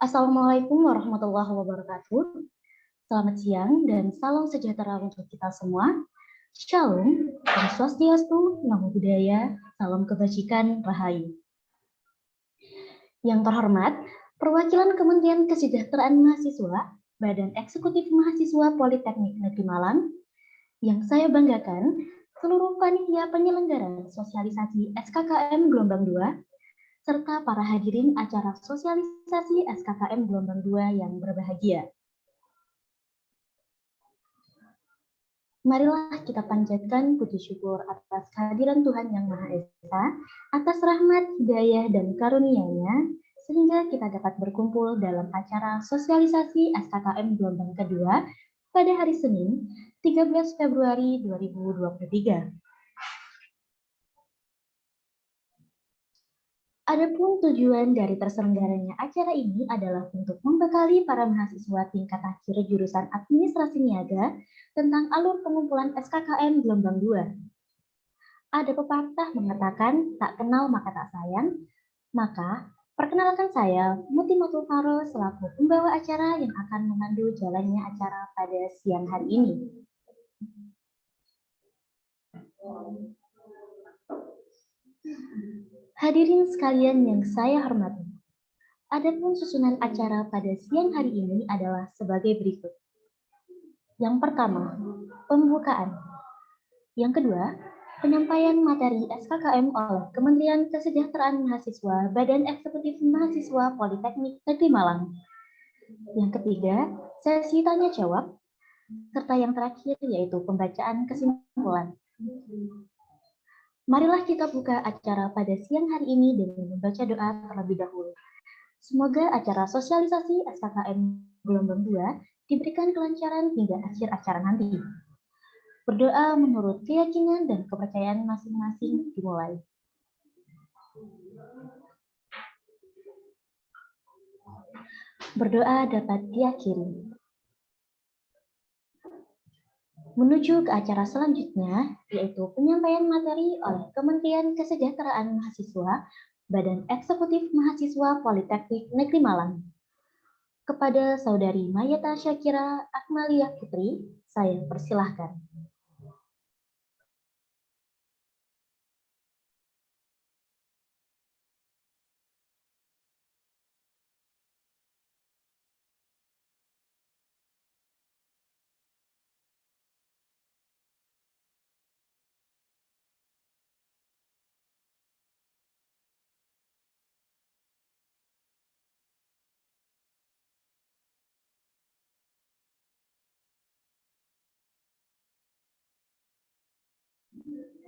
Assalamualaikum warahmatullahi wabarakatuh. Selamat siang dan salam sejahtera untuk kita semua. Shalom, Om Swastiastu, Namo Buddhaya, salam kebajikan, Rahayu. Yang terhormat, perwakilan Kementerian Kesejahteraan Mahasiswa, Badan Eksekutif Mahasiswa Politeknik Negeri Malang, yang saya banggakan, seluruh panitia penyelenggara sosialisasi SKKM Gelombang 2, serta para hadirin acara sosialisasi SKKM Gelombang 2 yang berbahagia. Marilah kita panjatkan puji syukur atas kehadiran Tuhan Yang Maha Esa, atas rahmat, hidayah, dan karunia-Nya, sehingga kita dapat berkumpul dalam acara sosialisasi SKKM Gelombang kedua pada hari Senin, 13 Februari 2023. Adapun tujuan dari terselenggaranya acara ini adalah untuk membekali para mahasiswa tingkat akhir jurusan Administrasi Niaga tentang alur pengumpulan SKKM Gelombang 2. Ada pepatah mengatakan, tak kenal maka tak sayang, maka perkenalkan saya, Muti Matulfaro, selaku pembawa acara yang akan memandu jalannya acara pada siang hari ini. Hadirin sekalian yang saya hormati, adapun susunan acara pada siang hari ini adalah sebagai berikut. Yang pertama, pembukaan. Yang kedua, penyampaian materi SKKM oleh Kementerian Kesejahteraan Mahasiswa Badan Eksekutif Mahasiswa Politeknik Negeri Malang. Yang ketiga, sesi tanya jawab, serta yang terakhir yaitu pembacaan kesimpulan. Marilah kita buka acara pada siang hari ini dengan membaca doa terlebih dahulu. Semoga acara sosialisasi SKKM Gelombang 2 diberikan kelancaran hingga akhir acara nanti. Berdoa menurut keyakinan dan kepercayaan masing-masing dimulai. Berdoa dapat diakhiri. Menuju ke acara selanjutnya, yaitu penyampaian materi oleh Kementerian Kesejahteraan Mahasiswa, Badan Eksekutif Mahasiswa Politeknik Negeri Malang. Kepada Saudari Mayeta Syakira Akmalia Putri, saya persilahkan.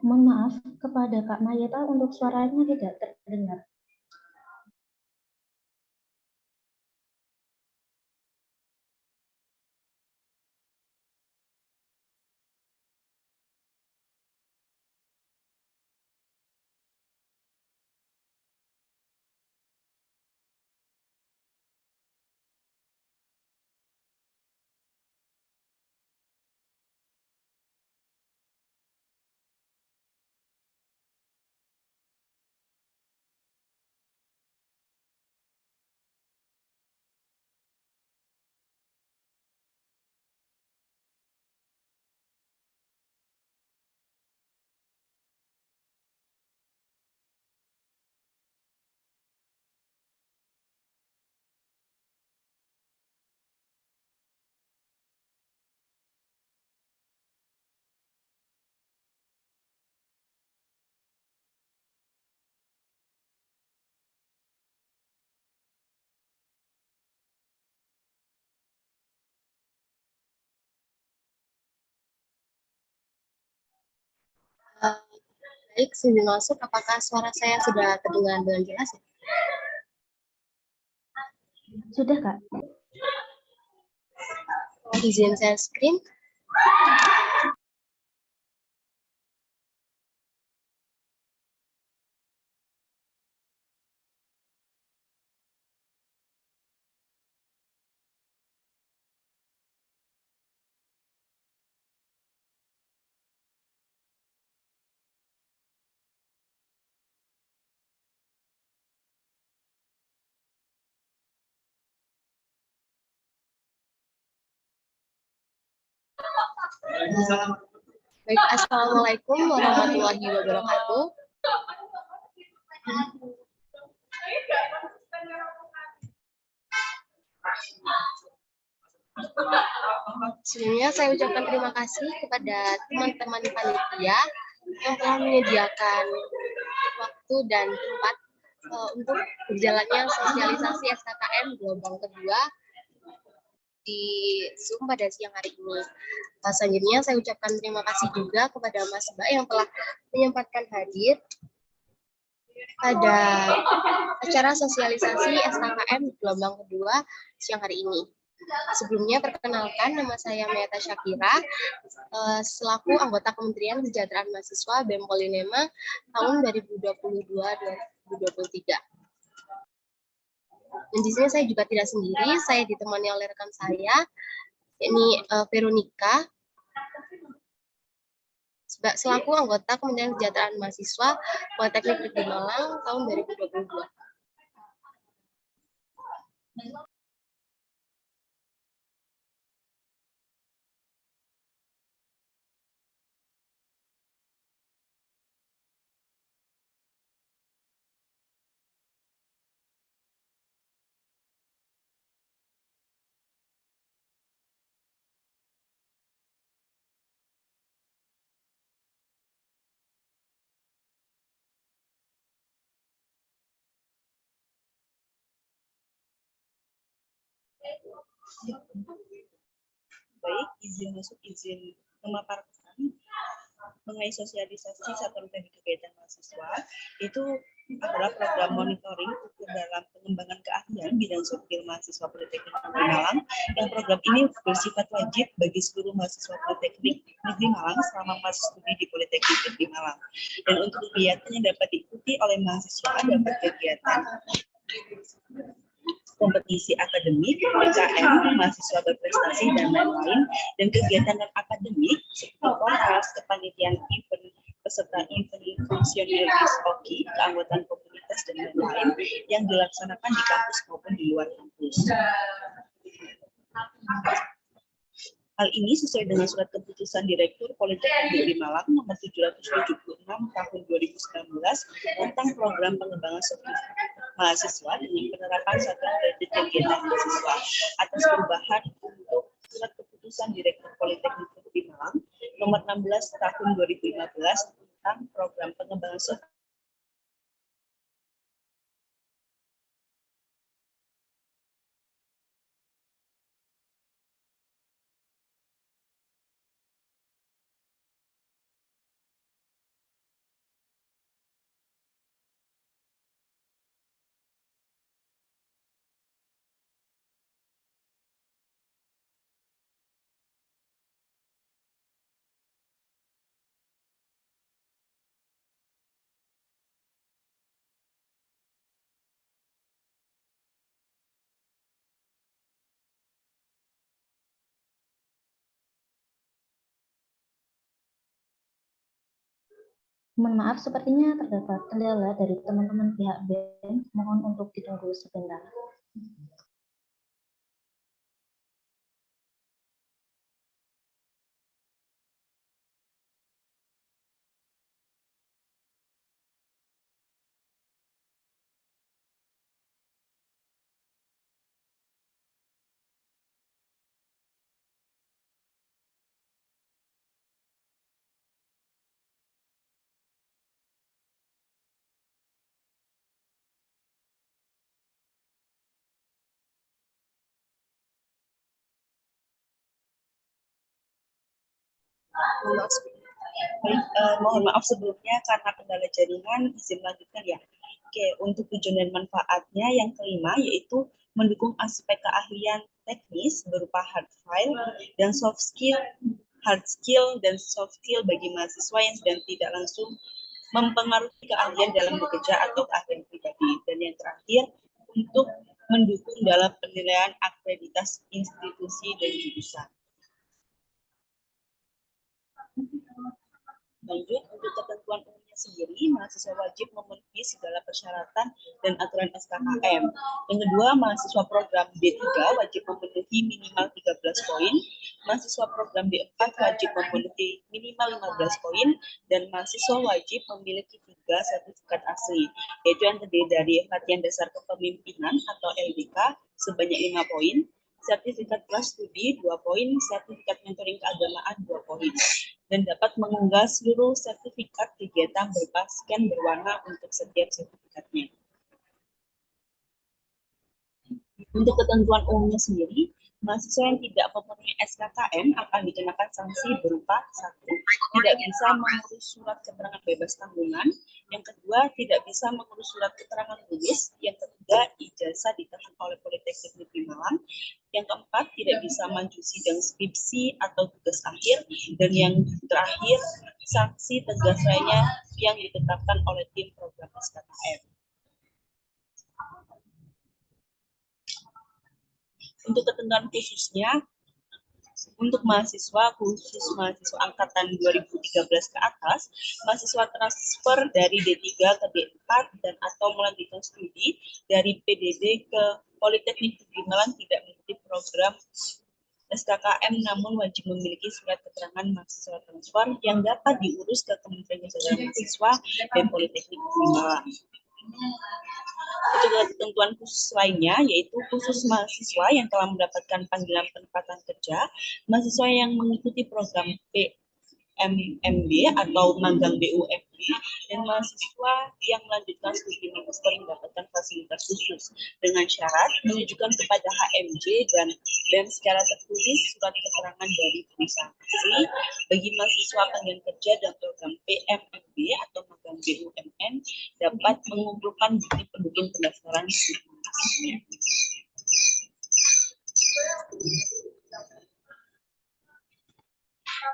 Mohon maaf kepada Kak Mayeta untuk suaranya tidak terdengar. Baik, sebelum masuk, apakah suara saya sudah terdengar dengan jelas? Sudah, Kak. Izin share screen. Baik, Assalamualaikum warahmatullahi wabarakatuh. Sebelumnya saya ucapkan terima kasih kepada teman-teman panitia yang telah menyediakan waktu dan tempat untuk berjalannya sosialisasi SKKM gelombang kedua di Zoom pada siang hari ini. Selanjutnya saya ucapkan terima kasih juga kepada Mas Mbak yang telah menyempatkan hadir pada acara sosialisasi SKKM gelombang kedua siang hari ini. Sebelumnya perkenalkan, nama saya Meta Syakira, selaku anggota Kementerian Kesejahteraan Mahasiswa BEM Polinema tahun 2022-2023. Dan di sini saya juga tidak sendiri, saya ditemani oleh rekan saya, yakni Veronica, selaku anggota Kementerian Kesejahteraan Mahasiswa Politeknik Negeri Malang tahun 2022. Baik, izin memaparkan mengenai sosialisasi satuan teknik kegiatan mahasiswa itu adalah program monitoring dalam pengembangan keahlian bidang sopir mahasiswa Politeknik Negeri Malang. Yang program ini bersifat wajib bagi seluruh mahasiswa Politeknik Negeri Malang selama masa studi di Politeknik Negeri Malang. Dan untuk kegiatan yang dapat diikuti oleh mahasiswa dapat kegiatan kompetisi akademik, PKM, mahasiswa berprestasi, dan lain-lain, dan kegiatan non-akademik seperti kontras, kepanitiaan event, peserta event fungsionalis OKI, keanggotaan komunitas, dan lain-lain yang dilaksanakan di kampus maupun di luar kampus. Hal ini sesuai dengan surat keputusan Direktur Politeknik Negeri Malang nomor 776 tahun 2019 tentang program pengembangan sopir mahasiswa dengan penerapan satuan kredit kegiatan mahasiswa atas perubahan untuk surat keputusan Direktur Politeknik Negeri Malang nomor 16 tahun 2015 tentang program pengembangan sopir Mohon maaf, sepertinya terdapat kendala dari teman-teman pihak BEM. Mohon untuk ditunggu sebentar. mohon maaf sebelumnya karena kendala jaringan, izin lanjutkan ya. Oke, untuk tujuan dan manfaatnya yang kelima yaitu mendukung aspek keahlian teknis berupa hard file dan soft skill, hard skill dan soft skill bagi mahasiswa yang sedang tidak langsung mempengaruhi keahlian dalam bekerja atau keahlian pribadi. Dan yang terakhir untuk mendukung dalam penilaian akreditas institusi dan jurusan. Lanjut, untuk ketentuan umumnya sendiri, mahasiswa wajib memenuhi segala persyaratan dan aturan SKKM. Yang kedua, mahasiswa program D3 wajib memenuhi minimal 13 poin, mahasiswa program D4 wajib memenuhi minimal 15 poin, dan mahasiswa wajib memiliki 3 sertifikat asli, yaitu yang terdiri dari latihan dasar kepemimpinan atau LDK sebanyak 5 poin, sertifikat kelas studi 2 poin, sertifikat mentoring keagamaan 2 poin, dan dapat mengunggah seluruh sertifikat kegiatan berupa scan berwarna untuk setiap sertifikatnya. Untuk ketentuan umumnya sendiri, mahasiswa yang tidak memenuhi SKKM akan dikenakan sanksi berupa 1. Tidak bisa mengurus surat keterangan bebas tanggungan. Yang kedua, tidak bisa mengurus surat keterangan lulus. Yang ketiga, ijazah ditahan oleh Politeknik Negeri Malang. Yang keempat, tidak bisa maju sidang skripsi atau tugas akhir. Dan yang terakhir, sanksi tegas lainnya yang ditetapkan oleh tim program SKKM. Untuk ketentuan khususnya, untuk mahasiswa angkatan 2013 ke atas, mahasiswa transfer dari D3 ke D4 dan atau melanjutkan studi dari PDD ke Politeknik Negeri Malang tidak mengikuti program SKKM namun wajib memiliki surat keterangan mahasiswa transfer yang dapat diurus ke Kementerian Kesehatan Mahasiswa dan Politeknik Negeri Malang. Untuk ketentuan khusus lainnya, yaitu khusus mahasiswa yang telah mendapatkan panggilan penempatan kerja, mahasiswa yang mengikuti program PMMB atau magang BUMD, dan mahasiswa yang melanjutkan studi magister mendapatkan fasilitas khusus dengan syarat menunjukkan kepada HMJ dan BEM secara tertulis surat keterangan dari perusahaan asli. Bagi mahasiswa panggilan kerja dan program PMMB atau magang BUMN dapat mengumpulkan bukti pendukung pendaftaran studi.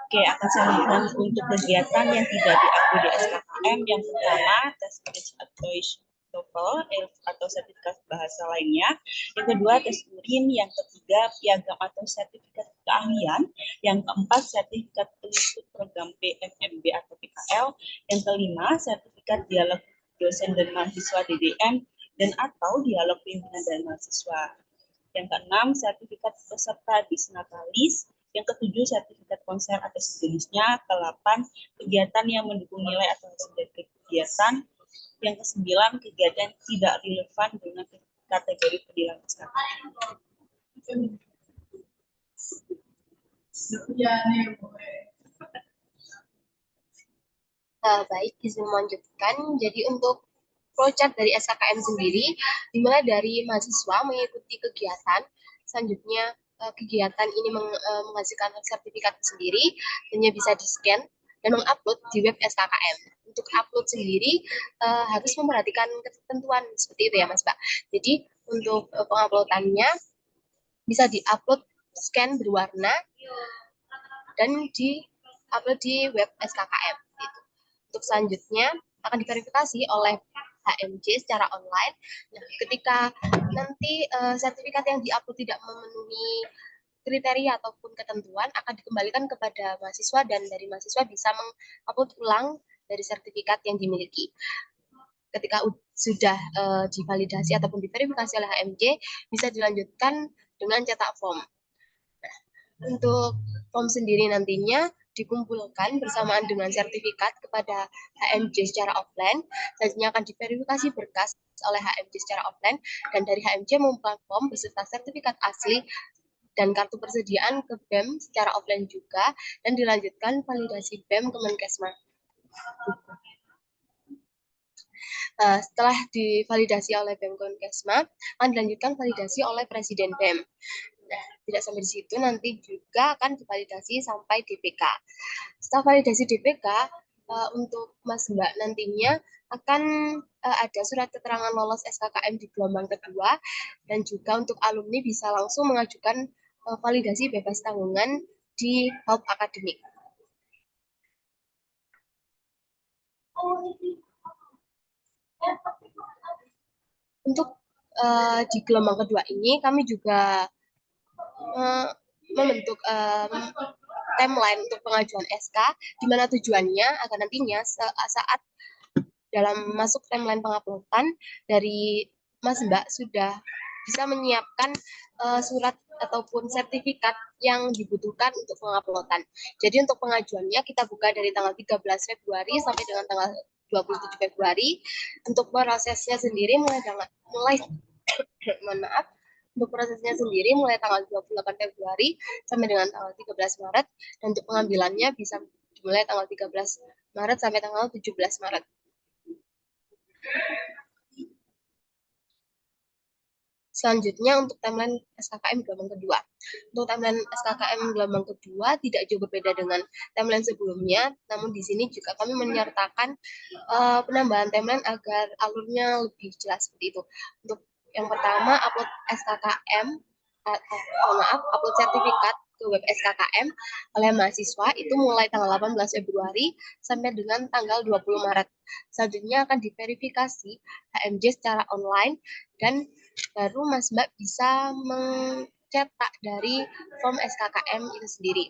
Oke, akan saya lanjutkan untuk kegiatan yang tidak diakui di SKKM. Yang pertama, tes English TOEFL atau sertifikat bahasa lainnya. Yang kedua, tes urin. Yang ketiga, piagam atau sertifikat keahlian. Yang keempat, sertifikat pengikut program PMMB atau PKL. Yang kelima, sertifikat dialog dosen dan mahasiswa DDM dan atau dialog pimpinan dan mahasiswa. Yang keenam, sertifikat peserta disnatalis. Yang ketujuh, sertifikat konser atau sejenisnya. Ke-8, kegiatan yang mendukung nilai atau hasil dari kegiatan. Yang ke-9, kegiatan tidak relevan dengan kategori penilaian SKKM. Baik, izin melanjutkan. Jadi untuk flowchart dari SKKM sendiri, dimulai dari mahasiswa mengikuti kegiatan, selanjutnya kegiatan ini menghasilkan sertifikat sendiri, hanya bisa di-scan dan mengupload di web SKKM. Untuk upload sendiri harus memperhatikan ketentuan seperti itu ya Mas Mbak. Jadi untuk penguploadannya bisa di-upload scan berwarna dan di-upload di web SKKM. Gitu. Untuk selanjutnya akan diverifikasi oleh HMJ secara online. Nah, ketika nanti sertifikat yang diupload tidak memenuhi kriteria ataupun ketentuan akan dikembalikan kepada mahasiswa dan dari mahasiswa bisa mengupload ulang dari sertifikat yang dimiliki. Ketika sudah divalidasi ataupun diverifikasi oleh HMJ, bisa dilanjutkan dengan cetak form. Nah, untuk form sendiri nantinya dikumpulkan bersamaan dengan sertifikat kepada HMJ secara offline. Selanjutnya akan diverifikasi berkas oleh HMJ secara offline dan dari HMJ mengumpulkan form beserta sertifikat asli dan kartu persediaan ke BEM secara offline juga dan dilanjutkan validasi BEM Kemenkesma. Setelah divalidasi oleh BEM Kemenkesma, akan dilanjutkan validasi oleh Presiden BEM. Nah, tidak sampai di situ, nanti juga akan divalidasi sampai DPK. Setelah validasi DPK, untuk Mas Mbak nantinya akan ada surat keterangan lolos SKKM di gelombang kedua, dan juga untuk alumni bisa langsung mengajukan validasi bebas tanggungan di Hub Akademik. Untuk di gelombang kedua ini kami juga membentuk timeline untuk pengajuan SK, di mana tujuannya agar nantinya saat dalam masuk timeline penguploadan dari Mas Mbak sudah bisa menyiapkan surat ataupun sertifikat yang dibutuhkan untuk penguploadan. Jadi untuk pengajuannya kita buka dari tanggal 13 Februari sampai dengan tanggal 27 Februari. Untuk prosesnya sendiri mohon maaf, untuk prosesnya sendiri mulai tanggal 28 Februari sampai dengan tanggal 13 Maret, dan untuk pengambilannya bisa dimulai tanggal 13 Maret sampai tanggal 17 Maret. Selanjutnya untuk timeline SKKM gelombang kedua. Untuk timeline SKKM gelombang kedua tidak jauh berbeda dengan timeline sebelumnya, namun di sini juga kami menyertakan penambahan timeline agar alurnya lebih jelas seperti itu. Untuk yang pertama, upload SKKM, upload sertifikat ke web SKKM oleh mahasiswa itu mulai tanggal 18 Februari sampai dengan tanggal 20 Maret. Selanjutnya akan diverifikasi HMJ secara online, dan baru Mas Mbak bisa mencetak dari form SKKM itu sendiri.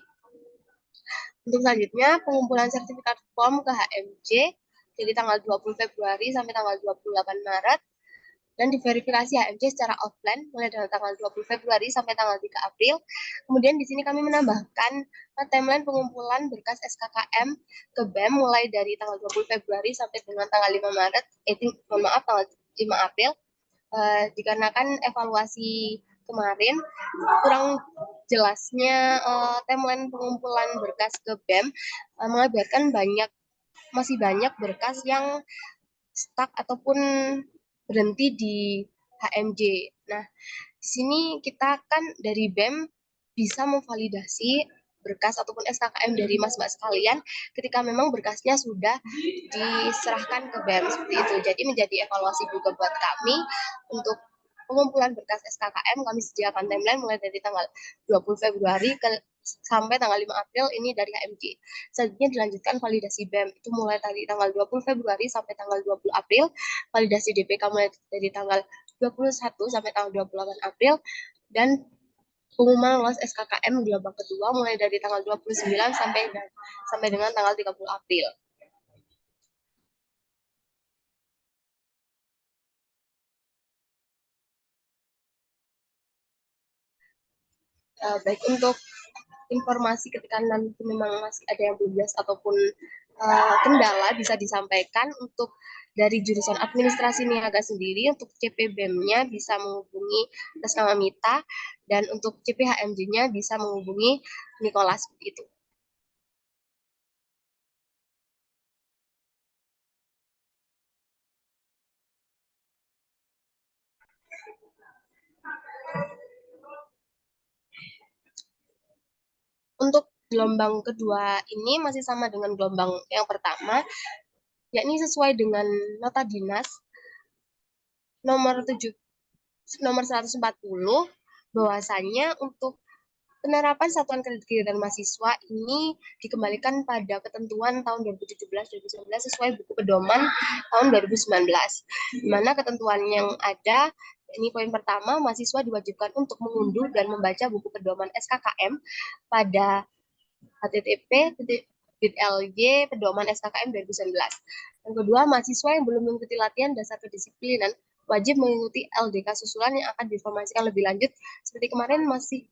Untuk selanjutnya, pengumpulan sertifikat form ke HMJ dari tanggal 20 Februari sampai tanggal 28 Maret, dan diverifikasi HMJ secara offline mulai dari tanggal 20 Februari sampai tanggal 3 April. Kemudian di sini kami menambahkan timeline pengumpulan berkas SKKM ke BEM mulai dari tanggal 20 Februari sampai dengan tanggal 5 Maret, tanggal 5 April. Dikarenakan evaluasi kemarin kurang jelasnya timeline pengumpulan berkas ke BEM mengakibatkan masih banyak berkas yang stuck ataupun berhenti di HMJ. Nah, di sini kita kan dari BEM bisa memvalidasi berkas ataupun SKKM dari mas-mas sekalian ketika memang berkasnya sudah diserahkan ke BEM seperti itu. Jadi menjadi evaluasi juga buat kami untuk pengumpulan berkas SKKM. Kami sediakan timeline mulai dari tanggal 20 Februari sampai tanggal 5 April ini dari HMJ. Selanjutnya dilanjutkan validasi BEM itu mulai dari tanggal 20 Februari sampai tanggal 20 April. Validasi DPK mulai dari tanggal 21 sampai tanggal 28 April, dan pengumuman lolos SKKM gelombang kedua mulai dari tanggal 29 sampai dengan tanggal 30 April. Baik, untuk informasi ketika nanti memang masih ada yang belum jelas ataupun kendala bisa disampaikan. Untuk dari jurusan administrasi niaga sendiri, untuk CPBM-nya bisa menghubungi atas nama Mita, dan untuk CPHMJ-nya bisa menghubungi Nicholas itu. Untuk gelombang kedua ini masih sama dengan gelombang yang pertama, yakni sesuai dengan nota dinas nomor 140, bahwasanya untuk penerapan satuan kredit kegiatan mahasiswa ini dikembalikan pada ketentuan tahun 2017-2019 sesuai buku pedoman tahun 2019, di mana ketentuan yang ada ini poin pertama, mahasiswa diwajibkan untuk mengunduh dan membaca buku pedoman SKKM pada http://lj pedoman SKKM 2019. Yang kedua, mahasiswa yang belum mengikuti latihan dasar kedisiplinan wajib mengikuti LDK susulan yang akan diinformasikan lebih lanjut. Seperti kemarin masih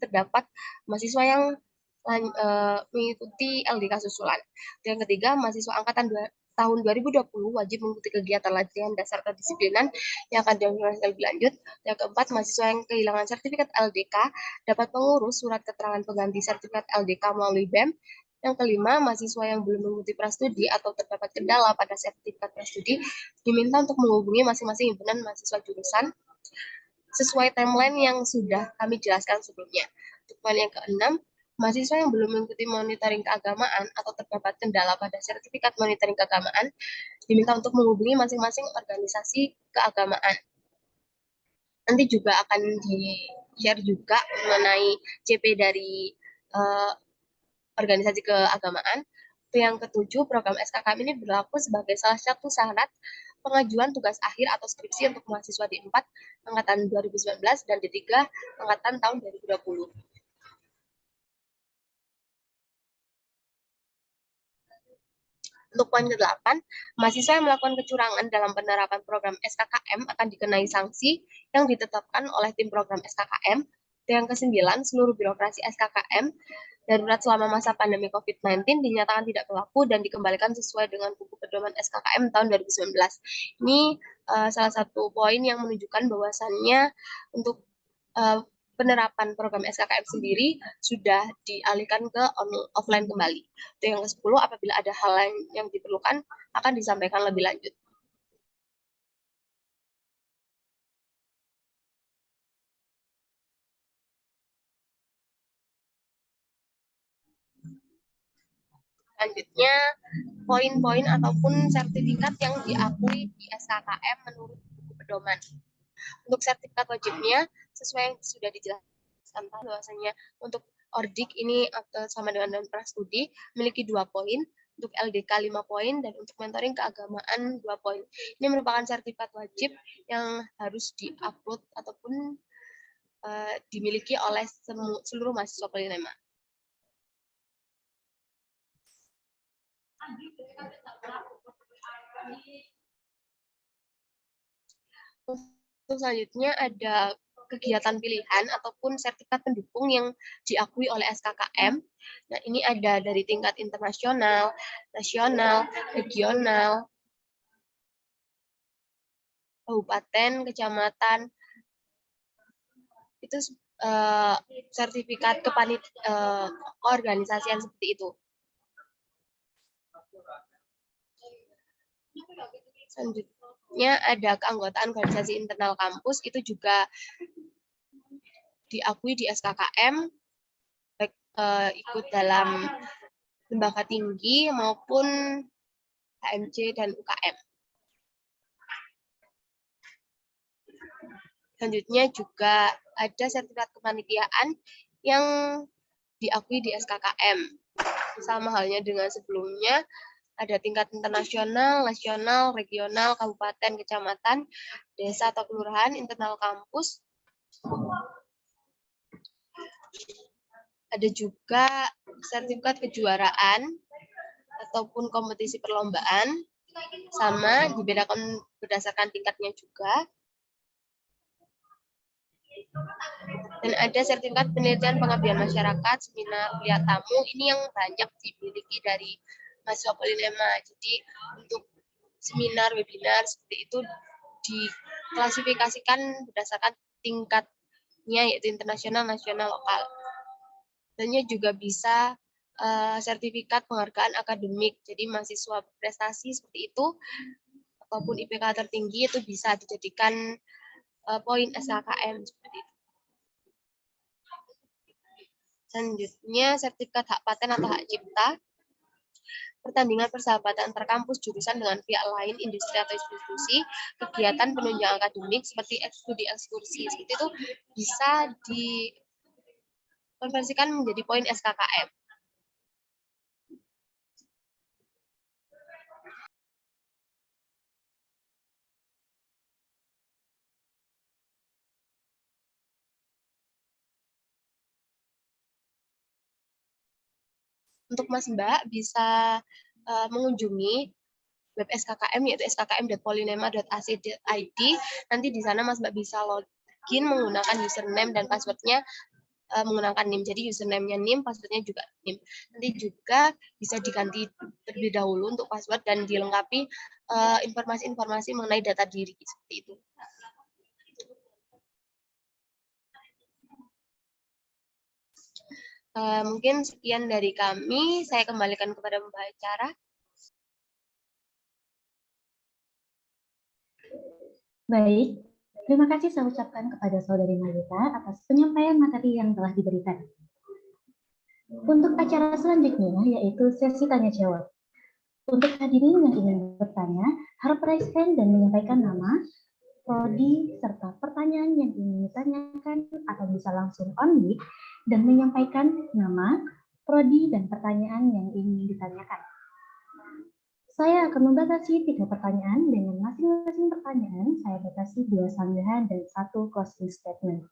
terdapat mahasiswa yang mengikuti LDK susulan. Yang ketiga, mahasiswa angkatan tahun 2020 wajib mengikuti kegiatan latihan dasar kedisiplinan yang akan diinformasikan lebih lanjut. Yang keempat, mahasiswa yang kehilangan sertifikat LDK dapat mengurus surat keterangan pengganti sertifikat LDK melalui BEM. Yang kelima, mahasiswa yang belum mengikuti prastudi atau terdapat kendala pada sertifikat prastudi diminta untuk menghubungi masing-masing himpunan mahasiswa jurusan sesuai timeline yang sudah kami jelaskan sebelumnya. Untuk poin yang keenam, mahasiswa yang belum mengikuti monitoring keagamaan atau terdapat kendala pada sertifikat monitoring keagamaan diminta untuk menghubungi masing-masing organisasi keagamaan. Nanti juga akan di-share juga mengenai CP dari organisasi keagamaan. Yang ketujuh, program SKKM ini berlaku sebagai salah satu syarat pengajuan tugas akhir atau skripsi untuk mahasiswa D4 angkatan 2019 dan D3 angkatan tahun 2020. Untuk poin ke-8, mahasiswa yang melakukan kecurangan dalam penerapan program SKKM akan dikenai sanksi yang ditetapkan oleh tim program SKKM. Dan yang ke-9, seluruh birokrasi SKKM darurat selama masa pandemi COVID-19 dinyatakan tidak berlaku dan dikembalikan sesuai dengan buku pedoman SKKM tahun 2019. Ini salah satu poin yang menunjukkan bahwasannya untuk penerapan program SKKM sendiri sudah dialihkan ke offline kembali. Itu yang ke-10, apabila ada hal lain yang diperlukan akan disampaikan lebih lanjut. Selanjutnya, poin-poin ataupun sertifikat yang diakui di SKKM menurut buku pedoman. Untuk sertifikat wajibnya, sesuai yang sudah dijelaskan bahwasanya untuk Ordik ini sama dengan prastudi memiliki 2 poin, untuk LDK 5 poin, dan untuk mentoring keagamaan 2 poin. Ini merupakan sertifikat wajib yang harus di-upload ataupun dimiliki oleh seluruh mahasiswa Polinema. Untuk selanjutnya ada kegiatan pilihan ataupun sertifikat pendukung yang diakui oleh SKKM. Nah, ini ada dari tingkat internasional, nasional, regional, kabupaten, kecamatan. Itu sertifikat keorganisasian seperti itu. Selanjutnya ada keanggotaan organisasi internal kampus, itu juga diakui di SKKM, baik ikut dalam lembaga tinggi maupun HMJ dan UKM. Selanjutnya juga ada sertifikat kepanitiaan yang diakui di SKKM. Sama halnya dengan sebelumnya, ada tingkat internasional, nasional, regional, kabupaten, kecamatan, desa atau kelurahan, internal kampus. Ada juga sertifikat kejuaraan ataupun kompetisi perlombaan, sama dibedakan berdasarkan tingkatnya juga. Dan ada sertifikat penelitian pengabdian masyarakat, seminar, kuliah tamu, ini yang banyak dimiliki dari mahasiswa Polinema. Jadi untuk seminar, webinar seperti itu diklasifikasikan berdasarkan tingkatnya, yaitu internasional, nasional, lokal. Dan juga bisa sertifikat penghargaan akademik. Jadi mahasiswa prestasi seperti itu ataupun IPK tertinggi itu bisa dijadikan poin SKKM seperti itu. Selanjutnya, sertifikat hak paten atau hak cipta. Pertandingan persahabatan antar kampus jurusan dengan pihak lain, industri atau institusi, kegiatan penunjang akademik seperti studi ekskursi, seperti itu bisa dikonversikan menjadi poin SKKM. Untuk Mas Mbak bisa mengunjungi web SKKM, yaitu skkm.polinema.ac.id. Nanti di sana Mas Mbak bisa login menggunakan username dan passwordnya menggunakan NIM. Jadi username-nya NIM, passwordnya juga NIM. Nanti juga bisa diganti terlebih dahulu untuk password dan dilengkapi informasi-informasi mengenai data diri seperti itu. Mungkin sekian dari kami. Saya kembalikan kepada pembicara. Baik, terima kasih saya ucapkan kepada Saudari Malika atas penyampaian materi yang telah diberikan. Untuk acara selanjutnya, yaitu sesi tanya jawab. Untuk hadirin yang ingin bertanya, harap raise hand dan menyampaikan nama, prodi, serta pertanyaan yang ingin ditanyakan, atau bisa langsung on mic dan menyampaikan nama, prodi, dan pertanyaan yang ingin ditanyakan. Saya akan membatasi 3 pertanyaan, dengan masing-masing pertanyaan saya batasi 2 sanggahan dan 1 closing statement.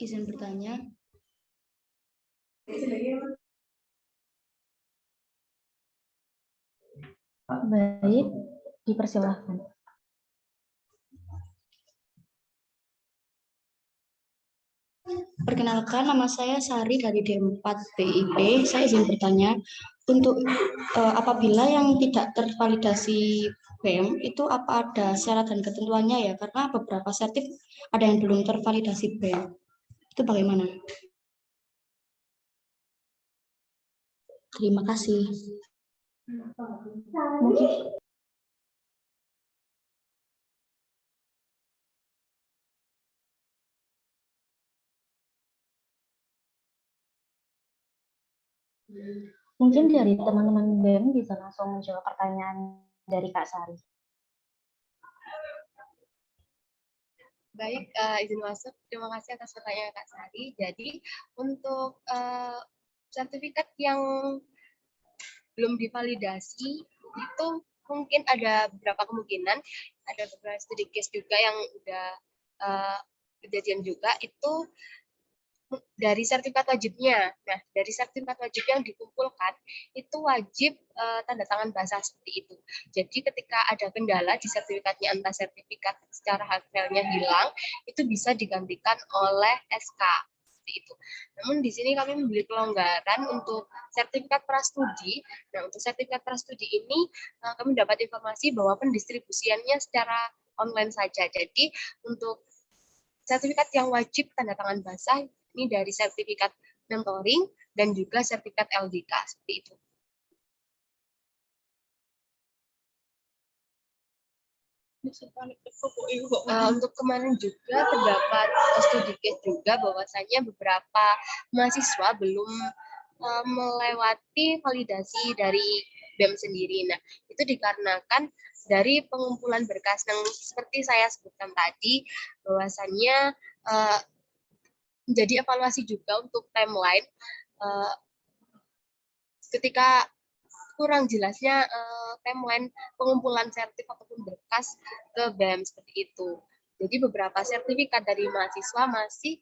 izin bertanya. Baik, dipersilahkan. Perkenalkan, nama saya Sari dari D4 BIP. Saya izin bertanya, untuk apabila yang tidak tervalidasi BEM itu apa ada syarat dan ketentuannya ya? Karena beberapa sertif ada yang belum tervalidasi BEM. Itu bagaimana? Terima kasih. Mungkin Mungkin dari teman-teman BEM bisa langsung menjawab pertanyaan dari Kak Sari. Baik, izin masuk. Terima kasih atas pertanyaan Kak Sari. Jadi untuk sertifikat yang belum divalidasi itu mungkin ada beberapa kemungkinan, ada beberapa studi case juga yang udah kejadian juga itu dari sertifikat wajibnya. Nah, dari sertifikat wajib yang dikumpulkan itu wajib tanda tangan basah seperti itu. Jadi ketika ada kendala di sertifikatnya, entah sertifikat secara hasilnya hilang, itu bisa digantikan oleh SK seperti itu. Namun di sini kami memberi pelonggaran untuk sertifikat prastudi. Nah, untuk sertifikat prastudi ini kami dapat informasi bahwa pendistribusiannya secara online saja. Jadi untuk sertifikat yang wajib tanda tangan basah ini dari sertifikat mentoring dan juga sertifikat LDK seperti itu. Untuk kemarin juga terdapat studi case juga bahwasanya beberapa mahasiswa belum melewati validasi dari BEM sendiri. Nah, itu dikarenakan dari pengumpulan berkas yang seperti saya sebutkan tadi, bahwasanya menjadi evaluasi juga untuk timeline ketika kurang jelasnya timeline pengumpulan sertif ataupun berkas ke BEM seperti itu. Jadi beberapa sertifikat dari mahasiswa masih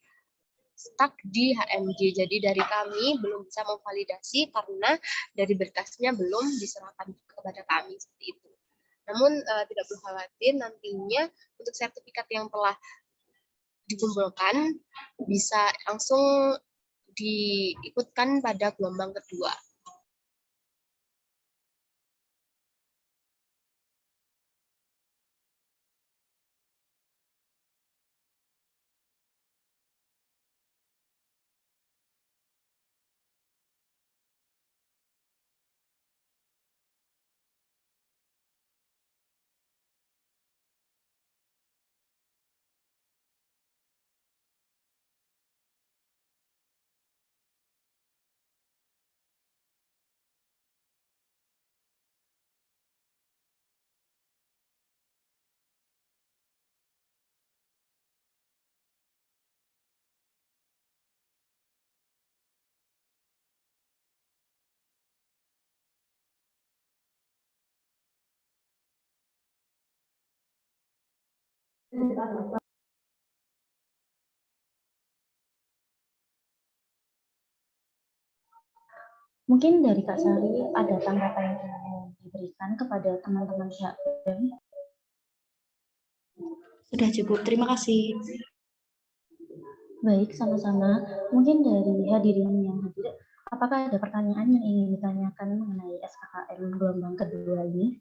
stuck di HMJ. Jadi dari kami belum bisa memvalidasi karena dari berkasnya belum diserahkan kepada kami seperti itu. Namun tidak perlu khawatir, nantinya untuk sertifikat yang telah dikumpulkan bisa langsung diikutkan pada gelombang kedua. Mungkin dari Kak Sari ada tanggapan yang ingin diberikan kepada teman-teman pihak BEM. Sudah cukup, terima kasih. Baik, sama-sama. Mungkin dari hadirin yang hadir, apakah ada pertanyaan yang ingin ditanyakan mengenai SKKM gelombang kedua ini?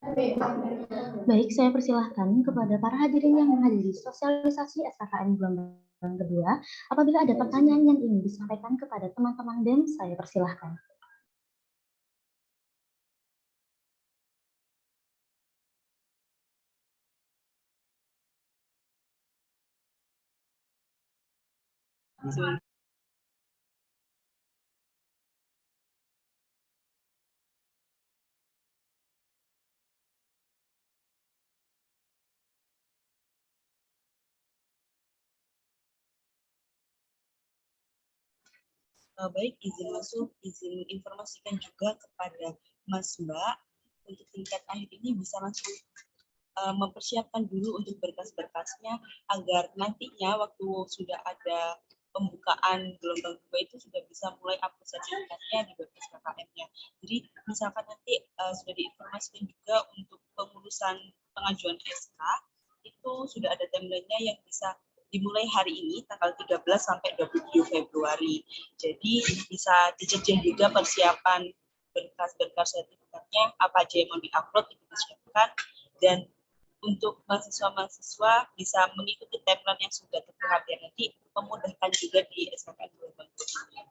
Baik, saya persilahkan kepada para hadirin yang menghadiri sosialisasi SKKN gelombang kedua. Apabila ada pertanyaan yang ingin disampaikan kepada teman-teman BEM, saya persilahkan. Baik, izin masuk, izin informasikan juga kepada Mas Mbak, untuk tingkat akhir ini bisa langsung mempersiapkan dulu untuk berkas-berkasnya agar nantinya waktu sudah ada pembukaan gelombang kedua itu sudah bisa mulai upload sertifikatnya di berkas KKM-nya. Jadi misalkan nanti sudah diinformasikan juga untuk pengurusan pengajuan SK itu sudah ada timeline-nya yang bisa dimulai hari ini tanggal 13 sampai 27 Februari. Jadi bisa dicicil juga persiapan berkas-berkas sertifikatnya apa aja yang mau diupload itu disiapkan, dan untuk mahasiswa-mahasiswa bisa mengikuti timeline yang sudah tertera biar nanti memudahkan juga di SKKN gelombang kedua.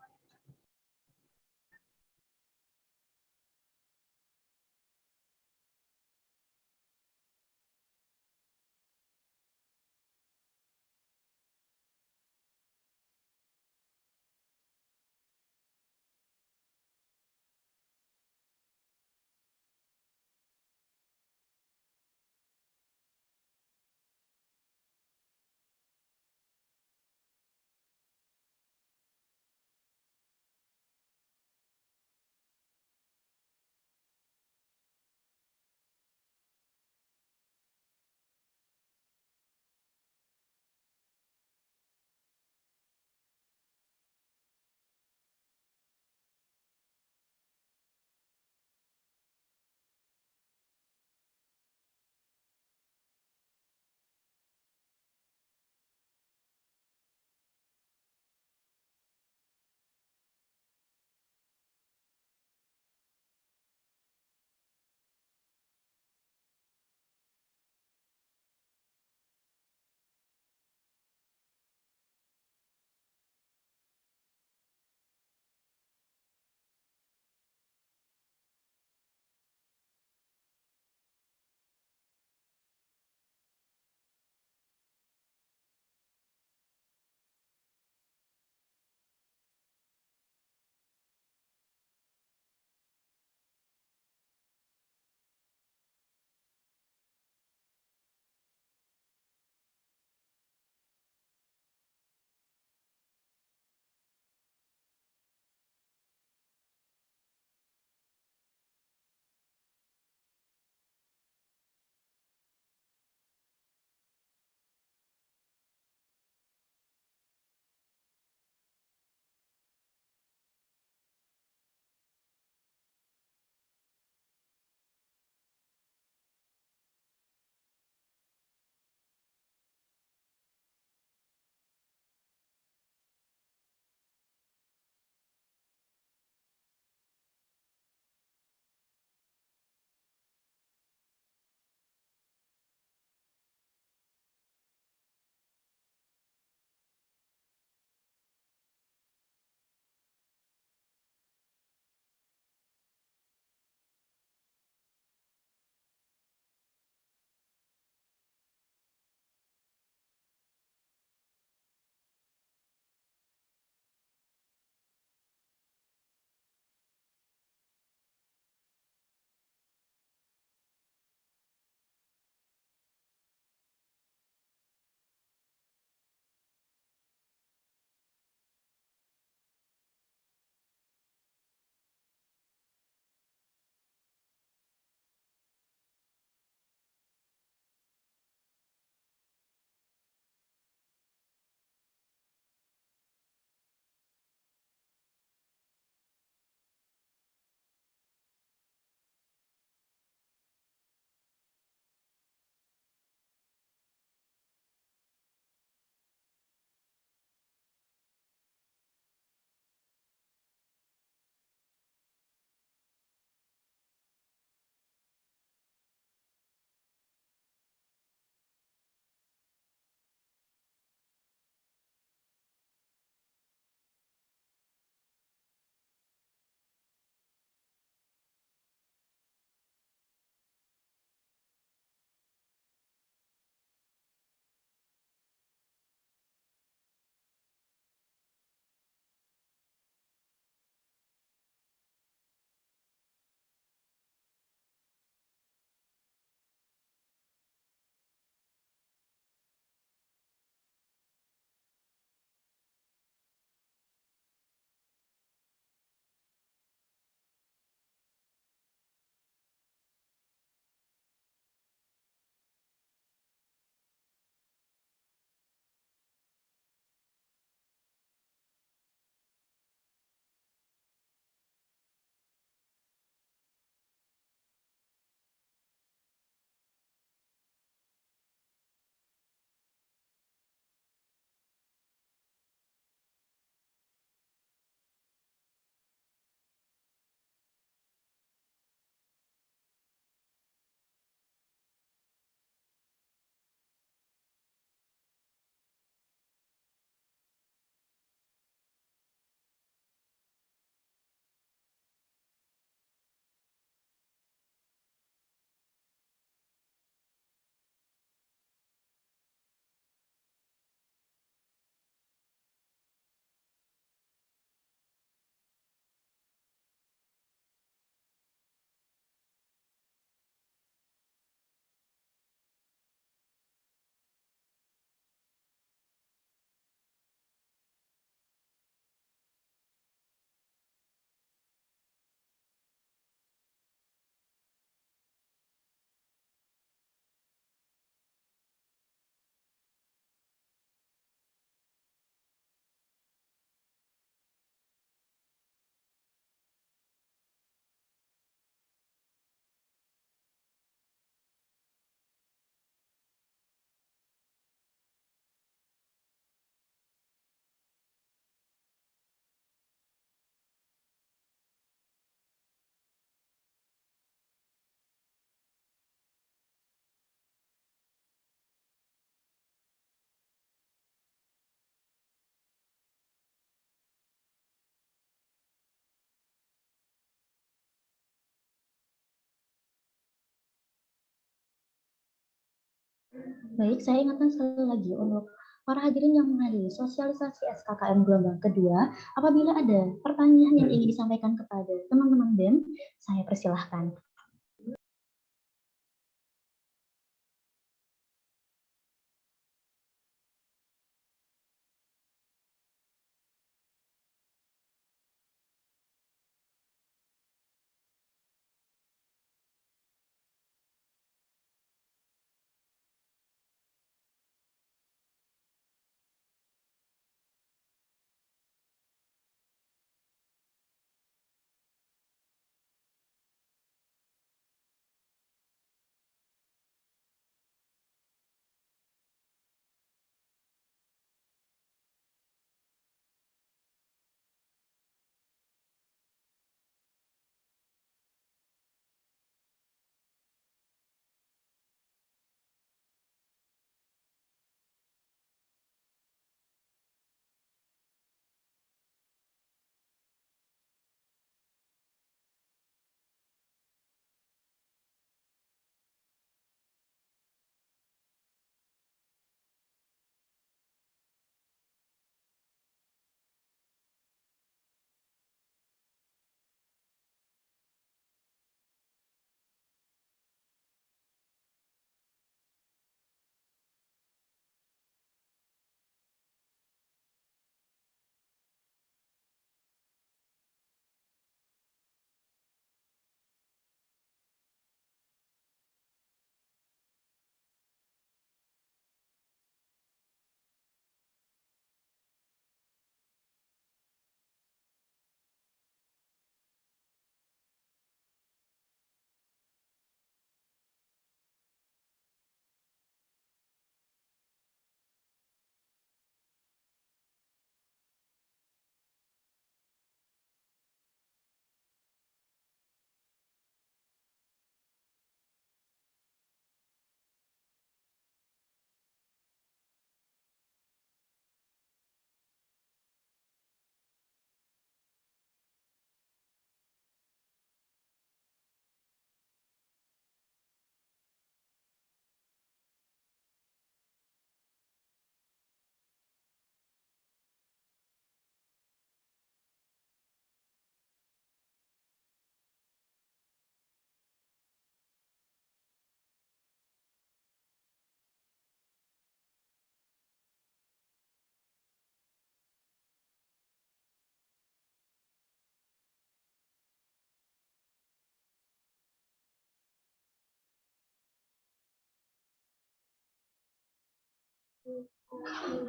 Baik, saya ingatkan sekali lagi untuk para hadirin yang menghadiri sosialisasi SKKM gelombang kedua, apabila ada pertanyaan yang ingin disampaikan kepada teman-teman BEM, saya persilahkan.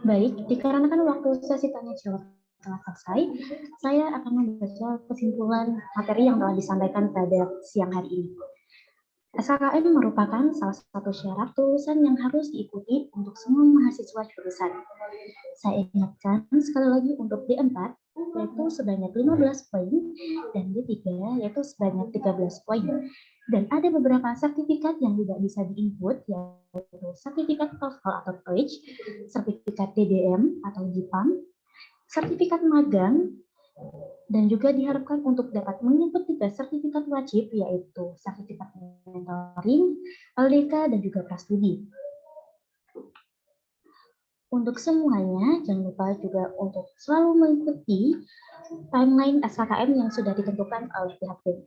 Baik, dikarenakan waktu sesi tanya jawab telah selesai, saya akan membaca kesimpulan materi yang telah disampaikan pada siang hari ini. SKKM merupakan salah satu syarat lulusan yang harus diikuti untuk semua mahasiswa jurusan. Saya ingatkan sekali lagi untuk D4 yaitu sebanyak 15 poin dan D3 yaitu sebanyak 13 poin. Dan ada beberapa sertifikat yang tidak bisa diinput yaitu sertifikat TOEFL atau TOEIC, sertifikat DDM atau JIPAM, sertifikat magang, dan juga diharapkan untuk dapat menginput 3 sertifikat wajib yaitu sertifikat mentoring, LDK, dan juga prastudi. Untuk semuanya, jangan lupa juga untuk selalu mengikuti timeline SKKM yang sudah ditentukan oleh pihak BEM.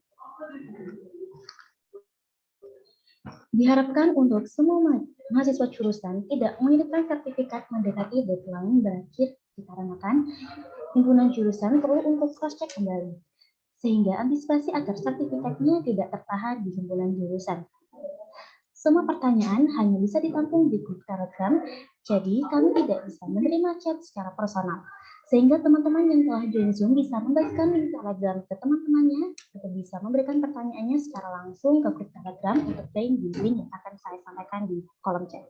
Diharapkan untuk semua mahasiswa jurusan tidak mengirimkan sertifikat mendekati deadline berakhir dikarenakan himpunan jurusan perlu untuk cross-check kembali, sehingga antisipasi agar sertifikatnya tidak tertahan di himpunan jurusan. Semua pertanyaan hanya bisa ditampung di grup Telegram, jadi kami tidak bisa menerima chat secara personal. Sehingga teman-teman yang telah join Zoom bisa membagikan link Telegram ke teman-temannya atau bisa memberikan pertanyaannya secara langsung ke grup Telegram untuk join di link yang akan saya sampaikan di kolom chat.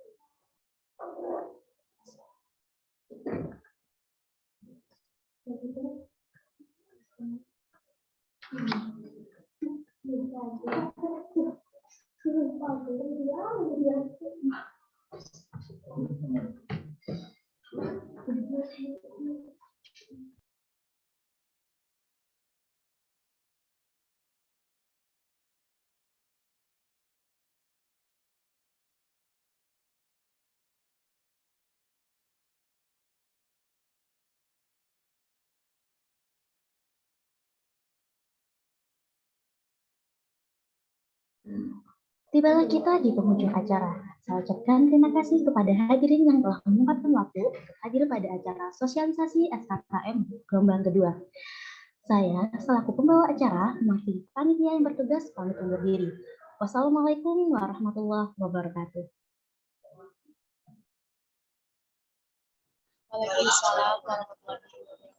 Tibalah kita di penghujung acara. Saya ucapkan terima kasih kepada hadirin yang telah menyempatkan waktu untuk hadir pada acara sosialisasi SKKM gelombang kedua. Saya selaku pembawa acara mewakili panitia yang bertugas pamit undur diri. Wassalamualaikum warahmatullahi wabarakatuh. Waalaikumsalam warahmatullahi wabarakatuh.